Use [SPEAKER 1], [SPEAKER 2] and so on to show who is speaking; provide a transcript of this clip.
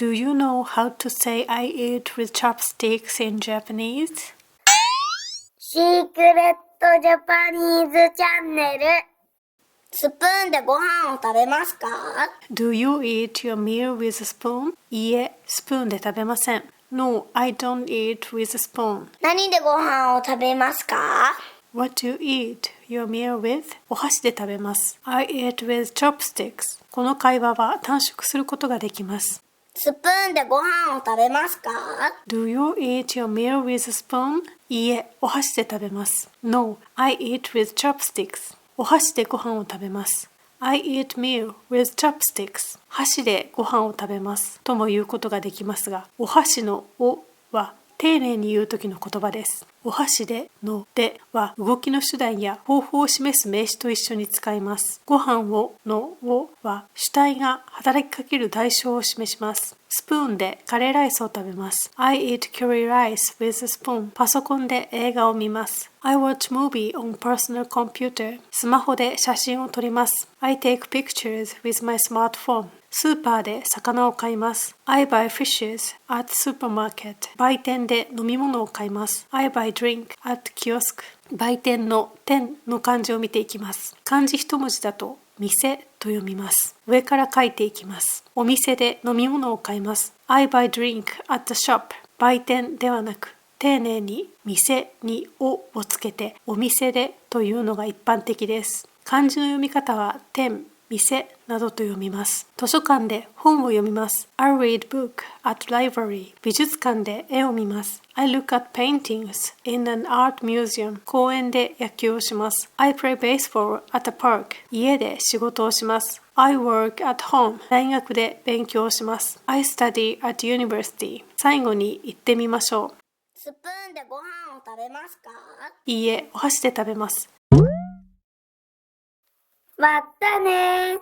[SPEAKER 1] Do you know how to say I eat with chopsticks in Japanese?
[SPEAKER 2] シークレットジャパニーズチャンネル。スプーンでご飯を食べますか？
[SPEAKER 1] Do you eat your meal with a spoon? いいえ、スプーンで食べません。No, I don't eat with a spoon.
[SPEAKER 2] 何でご飯を食べますか？
[SPEAKER 1] What do you eat your meal with? お箸で食べます。I eat with chopsticks. この会話は短縮することができます。
[SPEAKER 2] スプーンでご飯を食べますか？
[SPEAKER 1] Do you eat your meal with a spoon? いいえ、お箸で食べます。No, I eat with chopsticks. お箸でご飯を食べます。I eat meal with chopsticks. 箸でご飯を食べます。とも言うことができますが、お箸のおは丁寧に言う時の言葉です。お箸でのでは動きの手段や方法を示す名詞と一緒に使います。ご飯をのをは主体が働きかける代償を示します。スプーンでカレーライスを食べます。I eat curry rice with a spoon. パソコンで映画を見ます。I watch movie on personal computer. スマホで写真を撮ります。I take pictures with my smartphone. スーパーで魚を買います。I buy fishes at supermarket. 売店で飲み物を買います。I buy drink at kiosk. 売店の店の漢字を見ていきます。漢字一文字だと店と読みます。上から書いていきます。お店で飲み物を買います。I buy drink at the shop. 売店ではなく、丁寧に店にをつけてお店でというのが一般的です。漢字の読み方は店、店などと読みます。図書館で本を読みます。I read book at library. 美術館で絵を見ます。I look at paintings in an art museum. 公園で野球をします。I play baseball at a park. 家で仕事をします。I work at home. 大学で勉強をします。I study at university. 最後に言ってみましょう。
[SPEAKER 2] スプーンでご飯を食べますか？
[SPEAKER 1] いいえ、お箸で食べます。
[SPEAKER 2] またね。